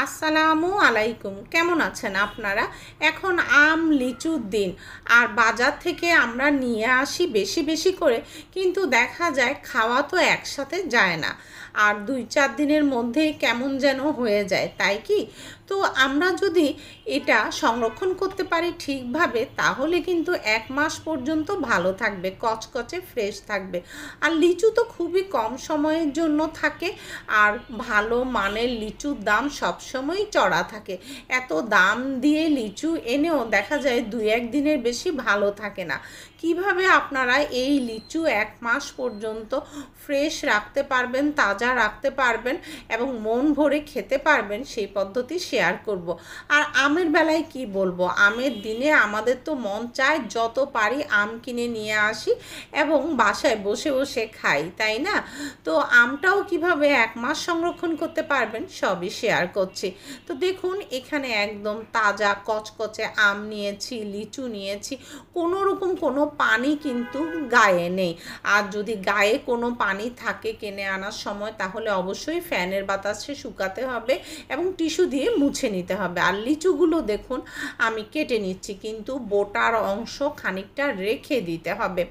আসসালামু আলাইকুম। কেমন আছেন আপনারা? এখন আম লিচুর দিন, আর বাজার থেকে আমরা নিয়ে আসি বেশি বেশি করে, কিন্তু দেখা যায় খাওয়া তো একসাথে যায় না, আর 2-4 দিনের মধ্যেই কেমন যেন হয়ে যায়, তাই কি? তো আমরা যদি এটা সংরক্ষণ করতে পারি ঠিকভাবে, তাহলে কিন্তু 1 মাস পর্যন্ত ভালো থাকবে, কচকচে ফ্রেশ থাকবে। আর লিচু তো খুবই কম সময়ের জন্য থাকে, আর ভালো মানের লিচুর দাম সবসময়ই চড়া থাকে। এত দাম দিয়ে লিচু এনেও দেখা যায় 2-1 দিনের বেশি ভালো থাকে না। কিভাবে আপনারা এই লিচু 1 মাস পর্যন্ত ফ্রেশ রাখতে পারবেন, তাজা রাখতে পারবেন এবং মন ভরে খেতে পারবেন, সেই পদ্ধতি শেয়ার করব। আর আমের বেলায় কি বলবো, আমের দিনে আমাদের তো মন চায় যত পারি আম কিনে নিয়ে আসি এবং বাসায় বসে বসে খাই, তাই না? তো আমটাও কিভাবে 1 মাস সংরক্ষণ করতে পারবেন সবই শেয়ার করছি। তো দেখুন, এখানে একদম তাজা কচকচে আম নিয়েছি, লিচু নিয়েছি, কোনো রকম কোনো পানি কিন্তু গায়ে নেই। আর যদি গায়ে কোনো পানি থাকে কিনে আনার সময়, তাহলে অবশ্যই ফ্যানের বাতাসে শুকাতে হবে এবং টিস্যু দিয়ে মুছে নিতে হবে। আর লিচুগুলো দেখুন আমি কেটে নিচ্ছি, কিন্তু বোটার অংশ খানিকটা রেখে দিতে হবে।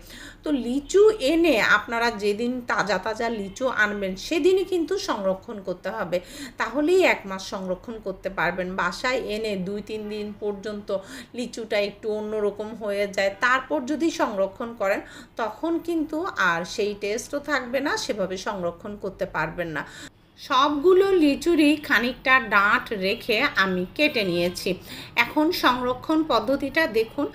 তো লিচু এনে আপনারা যেদিন তাজা তাজা লিচু আনবেন সেদিনই কিন্তু সংরক্ষণ করতে হবে, তাহলেই 1 মাস সংরক্ষণ করতে পারবেন। বাসায় এনে 2-3 দিন পর্যন্ত লিচুটা একটু অন্যরকম হয়ে যায়, তারপর যদি সংরক্ষণ করেন তখন কিন্তু আর সেই টেস্টও থাকবে না, সেভাবে সংরক্ষণ করতে পারবেন না। সবগুলো লিচুরই খানিকটা ডাঁট রেখে আমি কেটে নিয়েছি। এখন সংরক্ষণ পদ্ধতিটা দেখুন,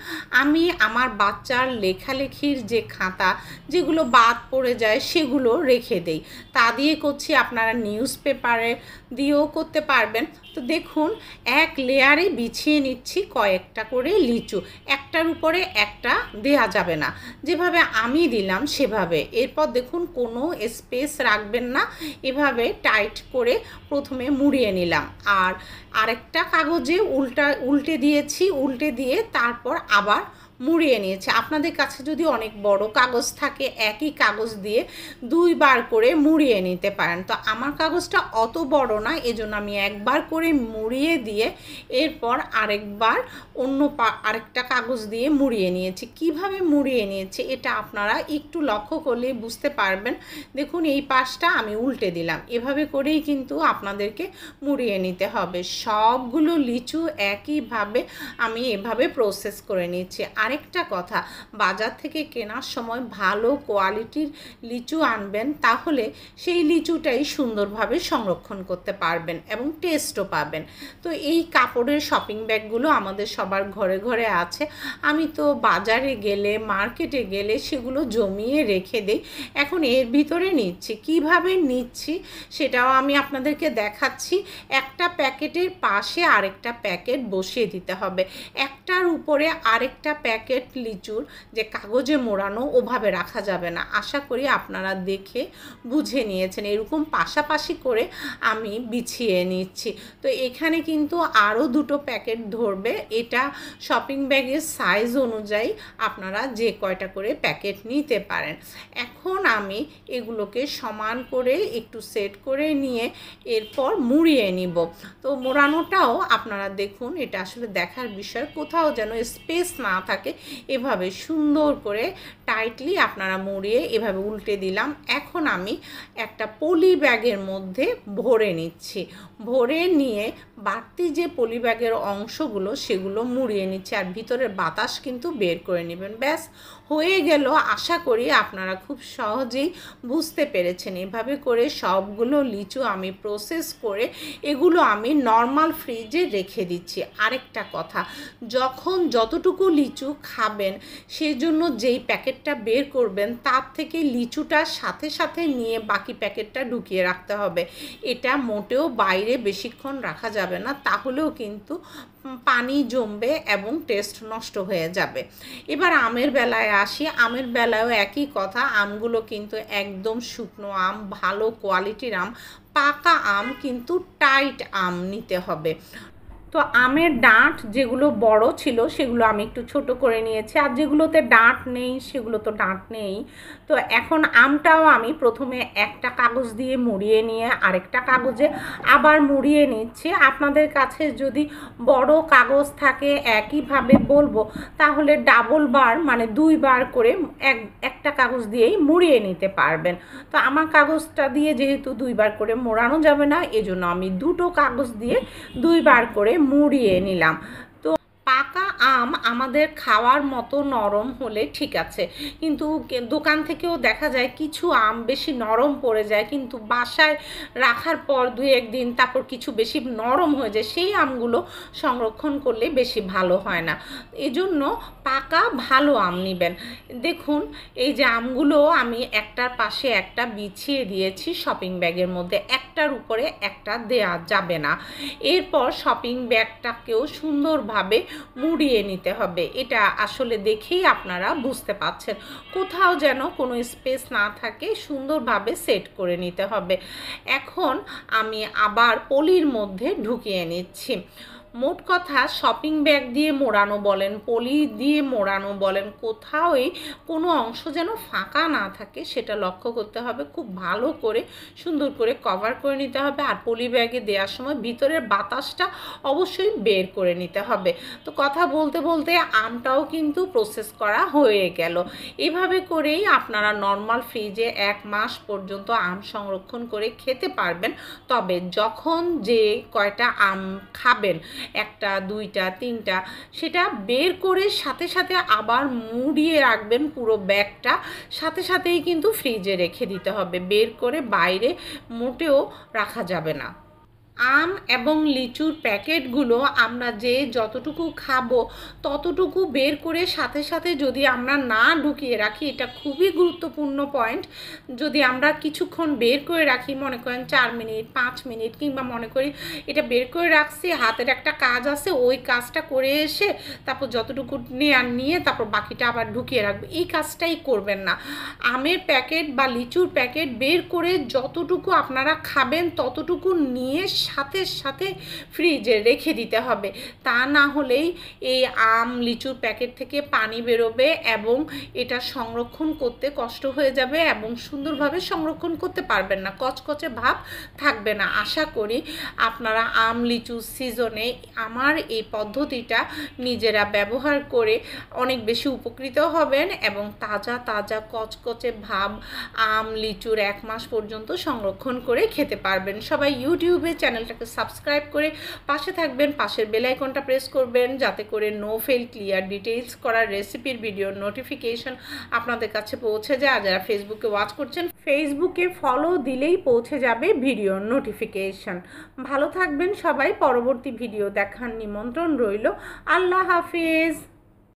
আমি আমার বাচ্চার লেখালেখির যে খাতা, যেগুলো বাদ পড়ে যায় সেগুলো রেখে দেই, তা দিয়ে করছি। আপনারা নিউজ পেপারে দিয়েও করতে পারবেন। তো দেখুন, এক লেয়ারে বিছিয়ে নিচ্ছি কয়েকটা করে লিচু, একটার উপরে একটা দেয়া যাবে না, যেভাবে আমি দিলাম সেভাবে। এরপর দেখুন, কোনো স্পেস রাখবেন না, এভাবে টাইট করে প্রথমে মুড়িয়ে নিলাম, আর আরেকটা কাগজে উল্টে দিয়েছি, উল্টে দিয়ে তারপর আবার মুড়িয়ে নিয়েছি। আপনাদের কাছে যদি অনেক বড় কাগজ থাকে, একই কাগজ দিয়ে 2বার করে মুড়িয়ে নিতে পারেন। তো আমার কাগজটা অত বড় না, এজন্য আমি একবার করে মুড়িয়ে দিয়ে এরপর আরেকবার আরেকটা কাগজ দিয়ে মুড়িয়ে নিয়েছি। কিভাবে মুড়িয়ে নিয়েছি এটা আপনারা একটু লক্ষ্য করলে বুঝতে পারবেন। দেখুন, এই পাশটা আমি উল্টে দিলাম, এভাবে করেই কিন্তু আপনাদেরকে মুড়িয়ে নিতে হবে। সবগুলো লিচু একইভাবে আমি এভাবে প্রসেস করে নিচ্ছি। আরেকটা কথা, বাজার থেকে কেনার সময় ভালো কোয়ালিটির লিচু আনবেন, তাহলে সেই লিচুটাই সুন্দরভাবে সংরক্ষণ করতে পারবেন এবং টেস্টও পাবেন। তো এই কাপড়ের শপিং ব্যাগগুলো আমাদের সবার ঘরে ঘরে আছে। আমি তো বাজারে গেলে, মার্কেটে গেলে সেগুলো জমিয়ে রেখে দিই। এখন এর ভিতরে নিচ্ছি, কিভাবে নিচ্ছি সেটাও আমি আপনাদেরকে দেখাচ্ছি। একটা প্যাকেটের পাশে আরেকটা প্যাকেট বসিয়ে দিতে হবে, একটার উপরে আরেকটা প্যাকেট লিচুর যে কাগজে মোড়ানো, ওভাবে রাখা যাবে না। আশা করি আপনারা দেখে বুঝে নিয়েছেন। এরকম পাশাপাশি করে আমি বিছিয়ে নিচ্ছি। তো এখানে কিন্তু আরও 2টো প্যাকেট ধরবে, এটা শপিং ব্যাগের সাইজ অনুযায়ী আপনারা যে কয়টা করে প্যাকেট নিতে পারেন। এখন আমি এগুলোকে সমান করে একটু সেট করে নিয়ে এরপর মুড়িয়ে নিব। তো মোড়ানোটাও আপনারা দেখুন, এটা আসলে দেখার বিষয়, কোথাও যেন স্পেস না থাকে, এভাবে সুন্দর করে টাইটলি আপনারা মুড়িয়ে এভাবে উল্টে দিলাম। এখন আমি একটা পলি ব্যাগের মধ্যে ভরে নিচ্ছি, ভরে নিয়ে বাড়তি যে পলি ব্যাগের অংশগুলো সেগুলো মুড়িয়ে নিচ্ছি, আর ভিতরের বাতাস কিন্তু বের করে নেবেন। ব্যাস হয়ে গেল। আশা করি আপনারা খুব সহজেই বুঝতে পেরেছেন। এভাবে করে সবগুলো লিচু আমি প্রসেস করে এগুলো আমি নর্মাল ফ্রিজে রেখে দিচ্ছি। আরেকটা কথা, যখন যতটুকু লিচু খাবেন সেজন্য যেই প্যাকেটটা বের করবেন, তার থেকে লিচুটার সাথে সাথে নিয়ে বাকি প্যাকেটটা ঢুকিয়ে রাখতে হবে। এটা মোটেও বাইরে বেশিক্ষণ রাখা যাবে না, তাহলেও কিন্তু পানি জমবে এবং টেস্ট নষ্ট হয়ে যাবে। এবার আমের বেলায় আসি। আমের বেলায়ও একই কথা, আমগুলো কিন্তু একদম শুকনো আম, ভালো কোয়ালিটির আম, পাকা আম কিন্তু টাইট আম নিতে হবে। তো আমের ডাঁট যেগুলো বড় ছিল সেগুলো আমি একটু ছোট করে নিয়েছি, আর যেগুলোতে ডাঁট নেই সেগুলো তো ডাঁট নেই। তো এখন আমটাও আমি প্রথমে একটা কাগজ দিয়ে মুড়িয়ে নিয়ে আরেকটা কাগজে আবার মুড়িয়ে নিচ্ছি। আপনাদের কাছে যদি বড় কাগজ থাকে একইভাবে বলবো, তাহলে ডাবল বার মানে 2 বার করে একটা কাগজ দিয়েই মুড়িয়ে নিতে পারবেন। তো আমার কাগজটা দিয়ে যেহেতু 2 বার করে মোড়ানো যাবে না, এজন্য আমি দুটো কাগজ দিয়ে 2 বার করে মুড়িয়ে নিলাম। তো পাকা আম আমাদের খাওয়ার মতো নরম হলে ঠিক আছে, কিন্তু দোকান থেকেও দেখা যায় কিছু আম বেশি নরম পড়ে যায়, কিন্তু বাসায় রাখার পর 2-1 দিন তারপর কিছু বেশি নরম হয়ে যায়, সেই আমগুলো সংরক্ষণ করলে বেশি ভালো হয় না। এজন্য পাকা ভালো আম নেবেন। দেখুন এই যে আমগুলো আমি একটার পাশে একটা বিছিয়ে দিয়েছি শপিং ব্যাগের মধ্যে, একটার উপরে একটা দেয়া যাবে না। এরপর শপিং ব্যাগটাকেও সুন্দরভাবে মুড়িয়ে নিতে হবে। এটা আসলে দেখেই আপনারা বুঝতে পাচ্ছেন, কোথাও যেন কোনো স্পেস না থাকে, সুন্দরভাবে সেট করে নিতে হবে। এখন আমি আবার পলির মধ্যে ঢুকিয়ে নিচ্ছি। মোট কথা শপিং ব্যাগ দিয়ে মোড়ানো বলেন, পলি দিয়ে মোড়ানো বলেন, কোথাওই কোনো অংশ যেন ফাঁকা না থাকে সেটা লক্ষ্য করতে হবে। খুব ভালো করে সুন্দর করে কভার করে নিতে হবে, আর পলি ব্যাগে দেওয়ার সময় ভিতরের বাতাসটা অবশ্যই বের করে নিতে হবে। তো কথা বলতে বলতে আমটাও কিন্তু প্রসেস করা হয়ে গেল। এভাবে করেই আপনারা নর্মাল ফ্রিজে 1 মাস পর্যন্ত আম সংরক্ষণ করে খেতে পারবেন। তবে যখন যে কয়টা আম খাবেন, 1টা 2টা 3টা, সেটা বের করে সাথে সাথে আবার মুড়িয়ে রাখবেন পুরো ব্যাগটা, সাথে সাথেই কিন্তু ফ্রিজে রেখে দিতে হবে, বের করে বাইরে মোটেও রাখা যাবে না। আম এবং লিচুর প্যাকেটগুলো আমরা যে যতটুকু খাবো ততটুকু বের করে সাথে সাথে যদি আমরা না ঢুকিয়ে রাখি, এটা খুবই গুরুত্বপূর্ণ পয়েন্ট। যদি আমরা কিছুক্ষণ বের করে রাখি, মনে করেন 4 মিনিট 5 মিনিট, কিংবা মনে করি এটা বের করে রাখছি, হাতের একটা কাজ আছে, ওই কাজটা করে এসে তারপর যতটুকু নিয়ে তারপর বাকিটা আবার ঢুকিয়ে রাখবো, এই কাজটাই করবেন না। আমের প্যাকেট বা লিচুর প্যাকেট বের করে যতটুকু আপনারা খাবেন ততটুকু নিয়ে সাথে সাথে ফ্রিজে রেখে দিতে হবে। তা না হলেই এই আম লিচুর প্যাকেট থেকে পানি বেরোবে এবং এটা সংরক্ষণ করতে কষ্ট হয়ে যাবে এবং সুন্দরভাবে সংরক্ষণ করতে পারবেন না, কচকচে ভাব থাকবে না। আশা করি আপনারা আম লিচু সিজনে আমার এই পদ্ধতিটা নিজেরা ব্যবহার করে অনেক বেশি উপকৃত হবেন এবং তাজা তাজা কচকচে ভাব আম লিচুর 1 মাস পর্যন্ত সংরক্ষণ করে খেতে পারবেন। সবাই ইউটিউবে চ্যানেলটাকে সাবস্ক্রাইব করে পাশে থাকবেন, পাশের বেল আইকনটা প্রেস করবেন, যাতে করে নো ফেল ক্লিয়ার ডিটেইলস করার রেসিপির ভিডিওর নোটিফিকেশন আপনাদের কাছে পৌঁছে যায়। আর যারা ফেসবুকে ওয়াচ করছেন, ফেসবুকে ফলো দিলেই পৌঁছে যাবে ভিডিওর নোটিফিকেশন। ভালো থাকবেন সবাই, পরবর্তী ভিডিও দেখার নিমন্ত্রণ রইল। আল্লাহ হাফেজ।